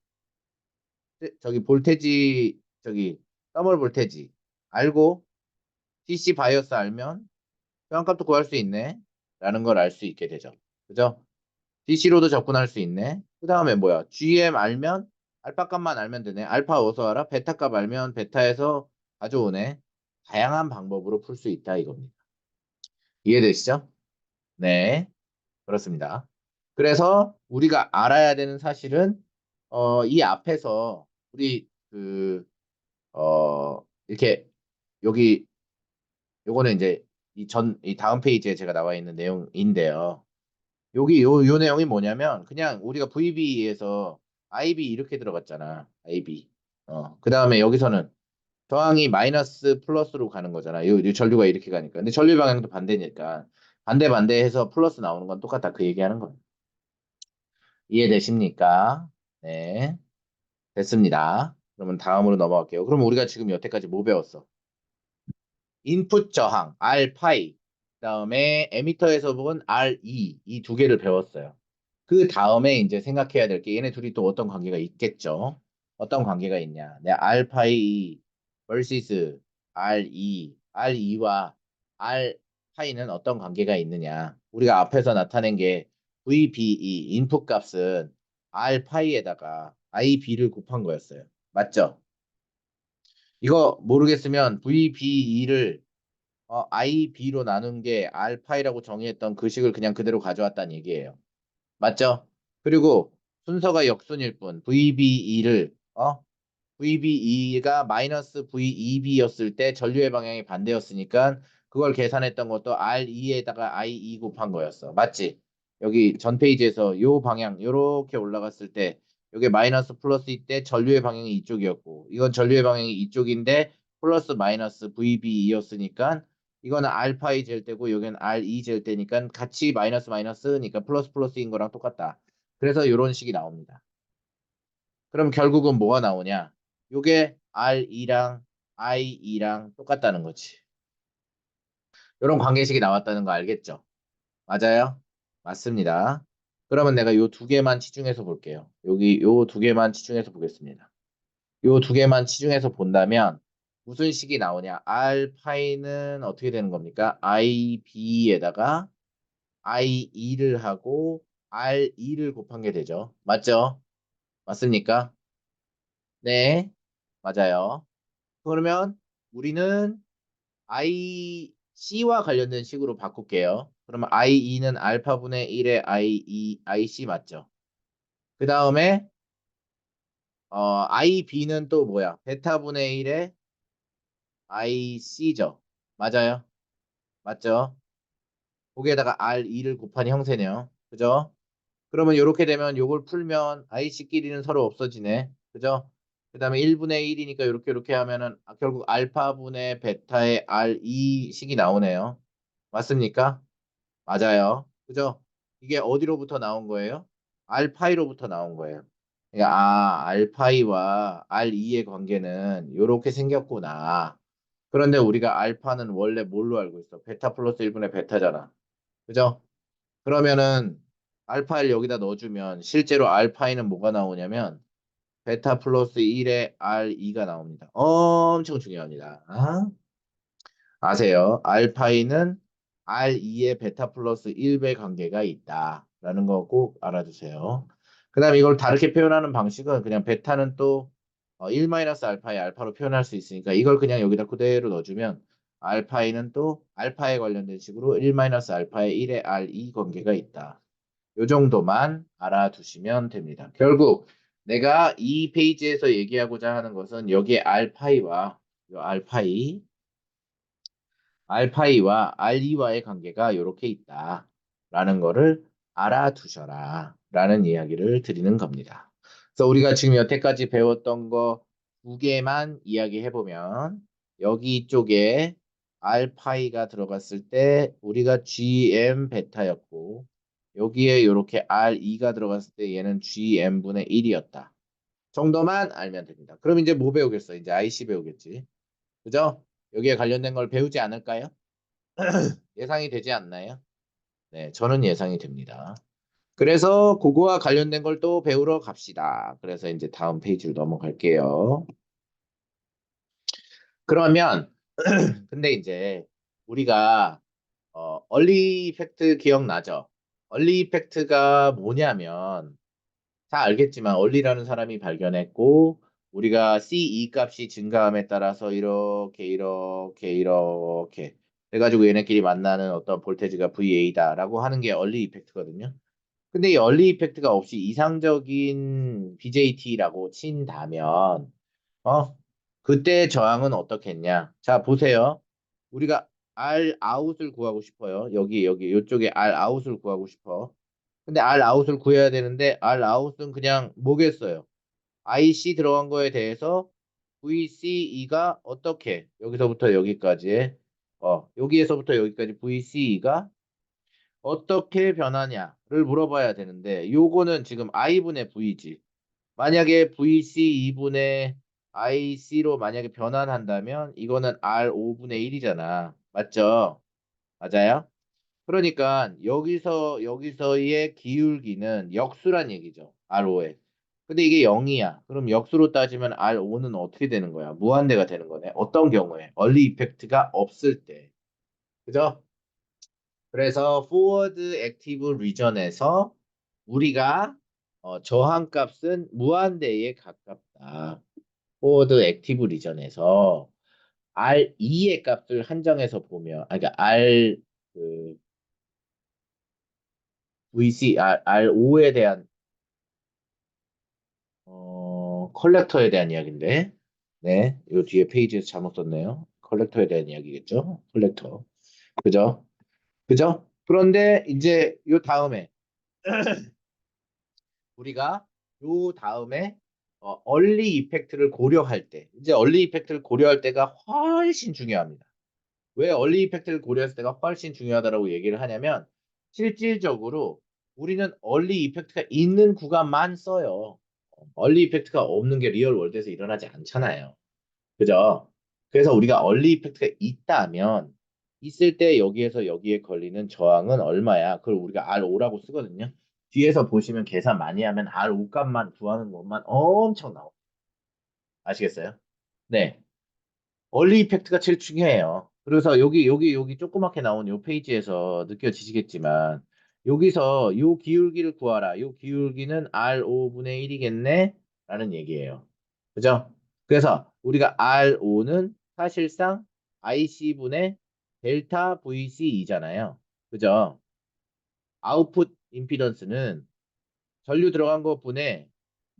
저기 볼테지, 저기 더멀 볼테지 알고 DC 바이어스 알면 교환값도 구할 수 있네. 라는 걸 알 수 있게 되죠. 그죠? DC로도 접근할 수 있네. 그 다음에 뭐야? GM 알면 알파 값만 알면 되네. 알파 어디서 알아? 베타 값 알면 베타에서 가져오네. 다양한 방법으로 풀 수 있다 이겁니다. 이해되시죠? 네. 그렇습니다. 그래서 우리가 알아야 되는 사실은 이 앞에서 우리 이렇게 여기 요거는 이제 이 다음 페이지에 제가 나와 있는 내용인데요. 여기 요 내용이 뭐냐면 그냥 우리가 VB에서 IB 이렇게 들어갔잖아. IB. 그 다음에 여기서는 저항이 마이너스 플러스로 가는 거잖아. 요 전류가 이렇게 가니까. 근데 전류 방향도 반대니까 반대 해서 플러스 나오는 건 똑같다. 그 얘기하는 거예요. 이해되십니까? 네, 됐습니다. 그러면 다음으로 넘어갈게요. 그럼 우리가 지금 여태까지 뭐 배웠어? 인풋 저항 R 파이, 그다음에 에미터에서 본 RE 이 두 개를 배웠어요. 그 다음에 이제 생각해야 될 게 얘네 둘이 또 어떤 관계가 있겠죠. 어떤 관계가 있냐? 내 R 파이 vs RE와 R 파이는 어떤 관계가 있느냐? 우리가 앞에서 나타낸 게 VBE 인풋 값은 R 파이에다가 IB를 곱한 거였어요. 맞죠? 이거 모르겠으면 VBE를 IB로 나눈 게 알파이라고 정의했던 그 식을 그냥 그대로 가져왔다는 얘기예요. 맞죠? 그리고 순서가 역순일 뿐 VBE를 VBE가 마이너스 VEB였을 때 전류의 방향이 반대였으니까 그걸 계산했던 것도 RE에다가 IE 곱한 거였어. 맞지? 여기 전 페이지에서 요 방향 요렇게 올라갔을 때 요게 마이너스 플러스일 때 전류의 방향이 이쪽이었고 이건 전류의 방향이 이쪽인데 플러스 마이너스 VBE였으니까 이거는 알파이 젤 때고 여기는 RE 젤 때니까 같이 마이너스 마이너스니까 플러스 플러스인 거랑 똑같다. 그래서 요런 식이 나옵니다. 그럼 결국은 뭐가 나오냐? 요게 RE랑 IE랑 똑같다는 거지. 요런 관계식이 나왔다는 거 알겠죠? 맞아요? 맞습니다. 그러면 내가 요 두 개만 치중해서 볼게요. 여기 요 두 개만 치중해서 보겠습니다. 요 두 개만 치중해서 본다면 무슨 식이 나오냐? R 파이는 어떻게 되는 겁니까? IB에다가 IE를 하고 RE를 곱한 게 되죠. 맞죠? 맞습니까? 네, 맞아요. 그러면 우리는 IC와 관련된 식으로 바꿀게요. 그러면 IE는 알파분의 1의 IC 맞죠? 그 다음에 IB는 또 뭐야? 베타분의 1의 IC죠. 맞아요? 맞죠? 거기에다가 RE를 곱한 형태네요. 그죠? 그러면 이렇게 되면 요걸 풀면 IC끼리는 서로 없어지네. 그죠? 그 다음에 1분의 1이니까 이렇게 하면은 결국 알파분의 베타의 RE 식이 나오네요. 맞습니까? 맞아요. 그죠? 이게 어디로부터 나온 거예요? 알파이로부터 나온 거예요. 그러니까 알파이와 RE의 관계는 이렇게 생겼구나. 그런데 우리가 알파는 원래 뭘로 알고 있어? 베타 플러스 1분의 베타잖아. 그죠? 그러면은 알파를 여기다 넣어주면 실제로 알파이는 뭐가 나오냐면 베타 플러스 1의 RE가 나옵니다. 엄청 중요합니다. 아세요? 알파이는 RE의 베타 플러스 1배 관계가 있다라는 거 꼭 알아두세요. 그 다음에 이걸 다르게 표현하는 방식은 그냥 베타는 또 1 마이너스 알파의 알파로 표현할 수 있으니까 이걸 그냥 여기다 그대로 넣어주면 알파이는 또 알파에 관련된 식으로 1 마이너스 알파의 1의 RE 관계가 있다. 요 정도만 알아두시면 됩니다. 결국 내가 이 페이지에서 얘기하고자 하는 것은 여기에 알파이와 요 알파이와 RE와의 관계가 이렇게 있다라는 거를 알아두셔라 라는 이야기를 드리는 겁니다. 그래서 우리가 지금 여태까지 배웠던 거 두 개만 이야기해보면 여기 쪽에 알파이가 들어갔을 때 우리가 GM 베타였고 여기에 이렇게 RE가 들어갔을 때 얘는 GM분의 1이었다. 정도만 알면 됩니다. 그럼 이제 뭐 배우겠어? 이제 IC 배우겠지. 그죠? 여기에 관련된 걸 배우지 않을까요? 예상이 되지 않나요? 네, 저는 예상이 됩니다. 그래서 그거와 관련된 걸 또 배우러 갑시다. 그래서 이제 다음 페이지로 넘어갈게요. 그러면 근데 이제 우리가 얼리 이펙트 기억나죠? 얼리 이펙트가 뭐냐면 다 알겠지만 얼리라는 사람이 발견했고 우리가 CE 값이 증가함에 따라서 이렇게 해가지고 얘네끼리 만나는 어떤 볼테지가 VA다라고 하는 게 얼리 이펙트거든요. 근데 이 얼리 이펙트가 없이 이상적인 BJT라고 친다면 그때 저항은 어떻겠냐? 자, 보세요. 우리가 R 아웃을 구하고 싶어요. 여기 이쪽에 R 아웃을 구하고 싶어. 근데 R 아웃을 구해야 되는데 R 아웃은 그냥 뭐겠어요? IC 들어간 거에 대해서 VCE가 어떻게 여기서부터 여기까지 여기에서부터 여기까지 VCE가 어떻게 변하냐를 물어봐야 되는데 요거는 지금 I분의 V지. 만약에 VC 2분의 IC로 만약에 변환한다면 이거는 R5분의 1이잖아. 맞죠? 맞아요? 그러니까 여기서의 기울기는 역수란 얘기죠. R5에. 근데 이게 0이야. 그럼 역수로 따지면 R5는 어떻게 되는 거야? 무한대가 되는 거네. 어떤 경우에? 얼리 이펙트가 없을 때. 그죠? 그래서 포워드 액티브 리전에서 우리가 저항값은 무한대에 가깝다. 포워드 액티브 리전에서 R2의 값을 한정해서 보면, 그러니까 그 R5에 대한 컬렉터에 대한 이야기인데, 네, 요 뒤에 페이지에서 잘못 썼네요. 컬렉터에 대한 이야기겠죠? 컬렉터, 그죠? 그죠? 그런데 이제 요 다음에 우리가 요 다음에 얼리 이펙트를 고려할 때, 이제 얼리 이펙트를 고려할 때가 훨씬 중요합니다. 왜 얼리 이펙트를 고려했을 때가 훨씬 중요하다고 얘기를 하냐면 실질적으로 우리는 얼리 이펙트가 있는 구간만 써요. 얼리 이펙트가 없는 게 리얼 월드에서 일어나지 않잖아요. 그죠? 그래서 우리가 얼리 이펙트가 있다면 있을 때 여기에서 여기에 걸리는 저항은 얼마야? 그걸 우리가 R5라고 쓰거든요. 뒤에서 보시면 계산 많이 하면 R5 값만 구하는 것만 엄청 나옵니다. 아시겠어요? 네. 얼리 이펙트가 제일 중요해요. 그래서 여기 조그맣게 나온 요 페이지에서 느껴지시겠지만 여기서 요 기울기를 구하라. 요 기울기는 R5분의 1이겠네? 라는 얘기예요. 그죠? 그래서 우리가 R5는 사실상 IC분의 델타 VC이잖아요. 그죠? 아웃풋 임피던스는 전류 들어간 것분에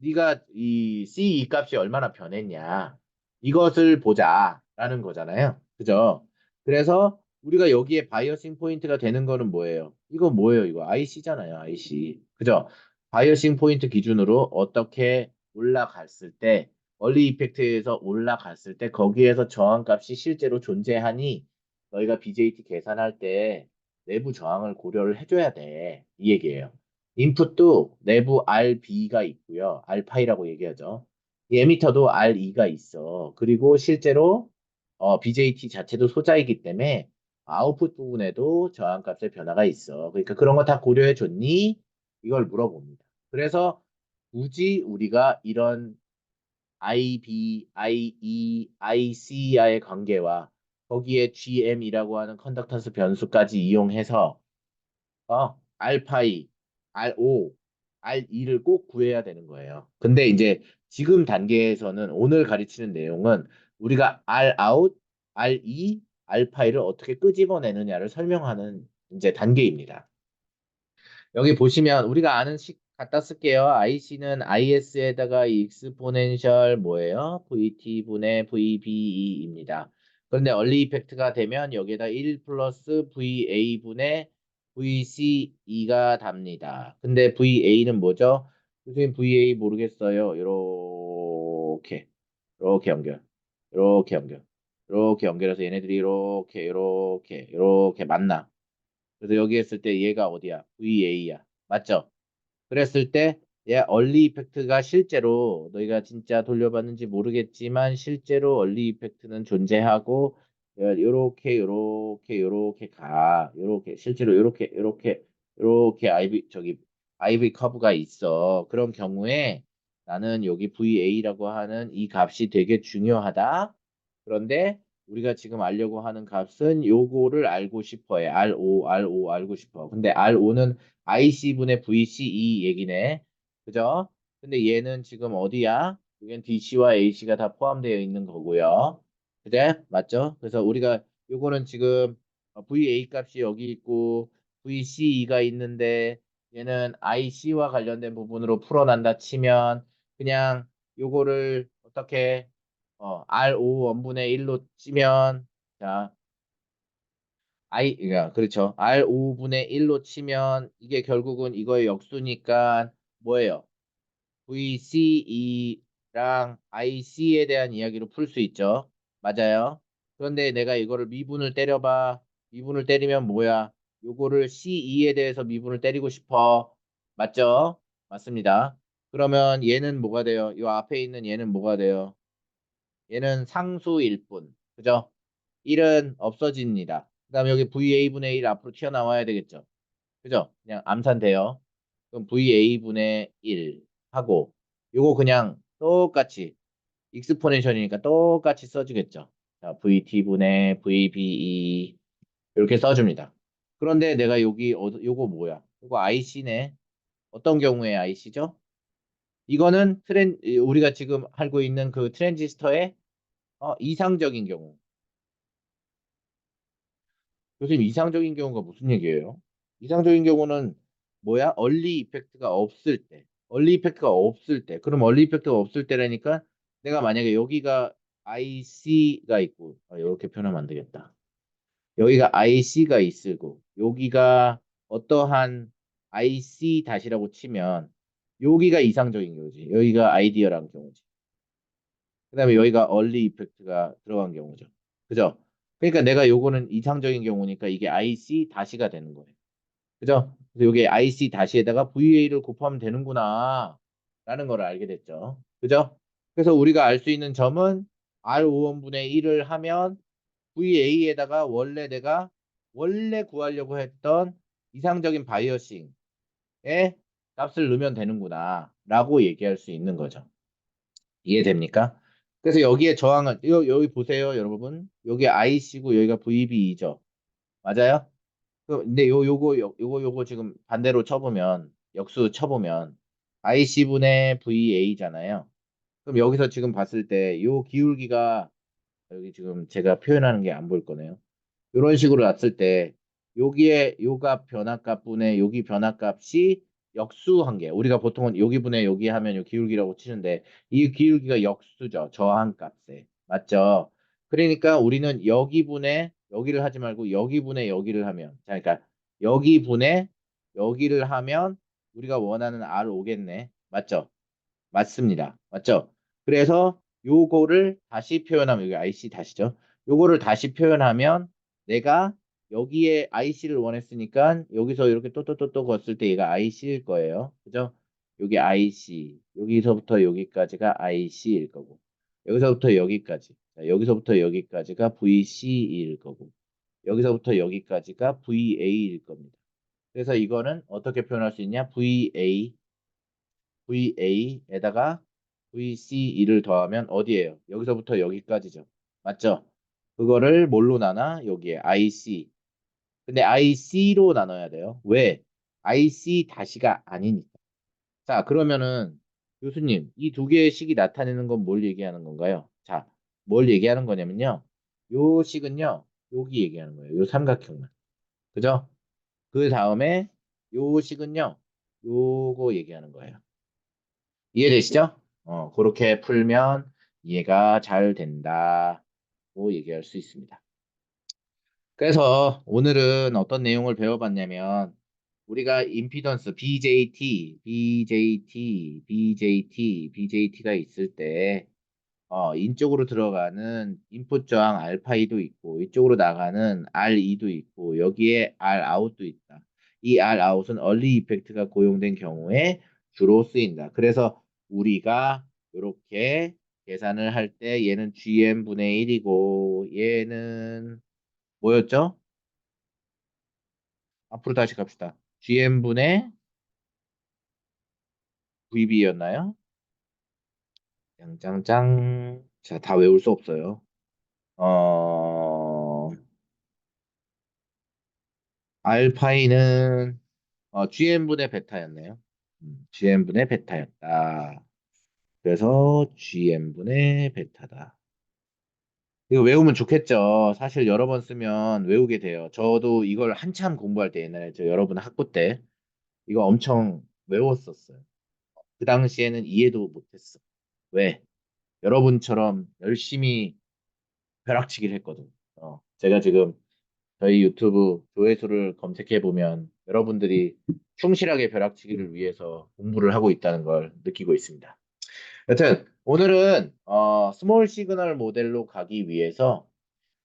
네가 이 CE 값이 얼마나 변했냐 이것을 보자라는 거잖아요. 그죠? 그래서 우리가 여기에 바이어싱 포인트가 되는 거는 뭐예요? 이거 뭐예요? 이거 IC잖아요. IC. 그죠? 바이어싱 포인트 기준으로 어떻게 올라갔을 때 얼리 이펙트에서 올라갔을 때 거기에서 저항값이 실제로 존재하니 너희가 BJT 계산할 때 내부 저항을 고려를 해줘야 돼. 이 얘기예요. 인풋도 내부 RB가 있고요. R파이라고 얘기하죠. 이 에미터도 R2가 있어. 그리고 실제로 BJT 자체도 소자이기 때문에 아웃풋 부분에도 저항값의 변화가 있어. 그러니까 그런 거 다 고려해 줬니? 이걸 물어봅니다. 그래서 굳이 우리가 이런 IB, IE, IC와의 관계와 거기에 GM이라고 하는 컨덕턴스 변수까지 이용해서 알파이, R5, R2를 꼭 구해야 되는 거예요. 근데 이제 지금 단계에서는 오늘 가르치는 내용은 우리가 Rout, R2, 알파이를 어떻게 끄집어내느냐를 설명하는 이제 단계입니다. 여기 보시면 우리가 아는 식 갖다 쓸게요. IC는 IS에다가 익스포넨셜 뭐예요? VT분의 VBE입니다. 그런데 얼리 이펙트가 되면 여기에다 1 플러스 VA분의 VCE가 답니다. 근데 VA는 뭐죠? 선생님 VA 모르겠어요. 이렇게 연결. 이렇게 연결. 이렇게 연결해서 얘네들이 이렇게 만나. 그래서 여기 했을 때 얘가 어디야? VA야. 맞죠? 그랬을 때 얘 얼리 이펙트가 실제로 너희가 진짜 돌려봤는지 모르겠지만 실제로 얼리 이펙트는 존재하고 요렇게 가. 요렇게 실제로 요렇게 아이비 커브가 있어. 그런 경우에 나는 여기 VA라고 하는 이 값이 되게 중요하다. 그런데 우리가 지금 알려고 하는 값은 요거를 알고 싶어 해. R5 알고 싶어. 근데 R5는 IC분의 VCE 얘기네. 그죠? 근데 얘는 지금 어디야? 여긴 DC와 AC가 다 포함되어 있는 거고요. 그래? 맞죠? 그래서 우리가 요거는 지금 VA 값이 여기 있고 VCE가 있는데 얘는 IC와 관련된 부분으로 풀어난다 치면 그냥 요거를 어떻게 R5 원분의 1로 치면 자 그렇죠. R5분의 1로 치면 이게 결국은 이거의 역수니까 뭐예요? VCE IC에 대한 이야기로 풀 수 있죠. 맞아요. 그런데 내가 이거를 미분을 때려봐. 미분을 때리면 뭐야? 요거를 C2에 대해서 미분을 때리고 싶어. 맞죠? 맞습니다. 그러면 얘는 뭐가 돼요? 요 앞에 있는 얘는 뭐가 돼요? 얘는 상수일 뿐. 그죠? 1은 없어집니다. 그 다음에 여기 VA분의 1 앞으로 튀어나와야 되겠죠. 그죠? 그냥 암산돼요. 그럼 VA분의 1 하고 요거 그냥 똑같이 익스포넨셜이니까 똑같이 써주겠죠. 자, VT분의 VBE 이렇게 써줍니다. 그런데 내가 여기 요거 뭐야? 요거 IC네. 어떤 경우에 IC죠? 이거는 우리가 지금 알고 있는 그 트랜지스터의 이상적인 경우. 교수님, 이상적인 경우가 무슨 얘기예요? 이상적인 경우는 뭐야? 얼리 이펙트가 없을 때. 얼리 이펙트가 없을 때. 그럼 얼리 이펙트가 없을 때라니까 내가 만약에 여기가 IC가 있고, 이렇게 표현하면 안 되겠다. 여기가 IC가 있고, 여기가 어떠한 IC 다시라고 치면, 여기가 이상적인 경우지. 여기가 아이디어란 경우지. 그 다음에 여기가 얼리 이펙트가 들어간 경우죠. 그죠? 그러니까 내가 요거는 이상적인 경우니까 이게 IC 다시가 되는 거예요. 그죠? 그래서 요게 IC 다시에다가 VA를 곱하면 되는구나. 라는 걸 알게 됐죠. 그죠? 그래서 우리가 알 수 있는 점은 R5원분의 1을 하면 VA에다가 원래 구하려고 했던 이상적인 바이어싱의 값을 넣으면 되는구나. 라고 얘기할 수 있는 거죠. 이해됩니까? 그래서 여기에 저항을 여기 보세요, 여러분. 여기 IC고 여기가 VB이죠. 맞아요? 근데 요거 지금 반대로 쳐보면 역수 쳐보면 IC분의 VA잖아요. 그럼 여기서 지금 봤을 때 요 기울기가 여기 지금 제가 표현하는 게 안 보일 거네요. 이런 식으로 놨을 때 여기에 요값 변화값분의 여기 변화값이 역수한 게 우리가 보통은 여기 분의 여기 하면 요 기울기라고 치는데 이 기울기가 역수죠. 저항값에. 맞죠? 그러니까 우리는 여기 분의 여기를 하지 말고 여기 분의 여기를 하면 자 그러니까 여기 분의 여기를 하면 우리가 원하는 R 오겠네. 맞죠? 맞습니다. 맞죠? 그래서 요거를 다시 표현하면 여기 IC 다시죠. 요거를 다시 표현하면 내가 여기에 IC를 원했으니까 여기서 이렇게 또또또또 걷을 때 얘가 IC일 거예요. 그죠? 여기 IC, 여기서부터 여기까지가 IC일 거고 여기서부터 여기까지, 자, 여기서부터 여기까지가 VC일 거고 여기서부터 여기까지가 VA일 겁니다. 그래서 이거는 어떻게 표현할 수 있냐? VA에다가 VCE를 더하면 어디예요? 여기서부터 여기까지죠. 맞죠? 그거를 뭘로 나눠? 여기에 IC. 근데 IC로 나눠야 돼요. 왜? IC 다시가 아니니까. 자, 그러면은 교수님, 이 두 개의 식이 나타내는 건 뭘 얘기하는 건가요? 자, 뭘 얘기하는 거냐면요. 요 식은요. 여기 얘기하는 거예요. 요 삼각형만. 그죠? 그 다음에 요 식은요. 요거 얘기하는 거예요. 이해되시죠? 그렇게 풀면 이해가 잘 된다고 얘기할 수 있습니다. 그래서 오늘은 어떤 내용을 배워봤냐면 우리가 임피던스 BJT가 있을 때 인쪽으로 들어가는 인풋 저항 알파이도 있고 이쪽으로 나가는 R2도 있고 여기에 R아웃도 있다. 이 R아웃은 얼리 이펙트가 고용된 경우에 주로 쓰인다. 그래서 우리가 이렇게 계산을 할 때 얘는 GM분의 1이고 얘는 뭐였죠? 앞으로 다시 갑시다. GM분의 VB였나요? 짱짱짱. 자, 다 외울 수 없어요. 어, 알파이는 GM분의 베타였네요. GM분의 베타였다. 그래서 GM분의 베타다. 이거 외우면 좋겠죠. 사실 여러 번 쓰면 외우게 돼요. 저도 이걸 한참 공부할 때 옛날에 저 여러분 학부 때 이거 엄청 외웠었어요. 그 당시에는 이해도 못했어. 왜? 여러분처럼 열심히 벼락치기를 했거든. 제가 지금 저희 유튜브 조회수를 검색해 보면 여러분들이 충실하게 벼락치기를 위해서 공부를 하고 있다는 걸 느끼고 있습니다. 여튼 오늘은 스몰 시그널 모델로 가기 위해서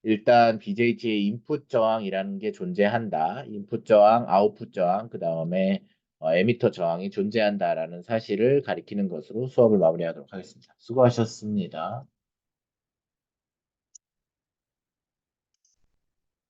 일단 BJT의 인풋 저항이라는 게 존재한다. 인풋 저항, 아웃풋 저항, 그 다음에 에미터 저항이 존재한다라는 사실을 가리키는 것으로 수업을 마무리하도록 하겠습니다. 수고하셨습니다.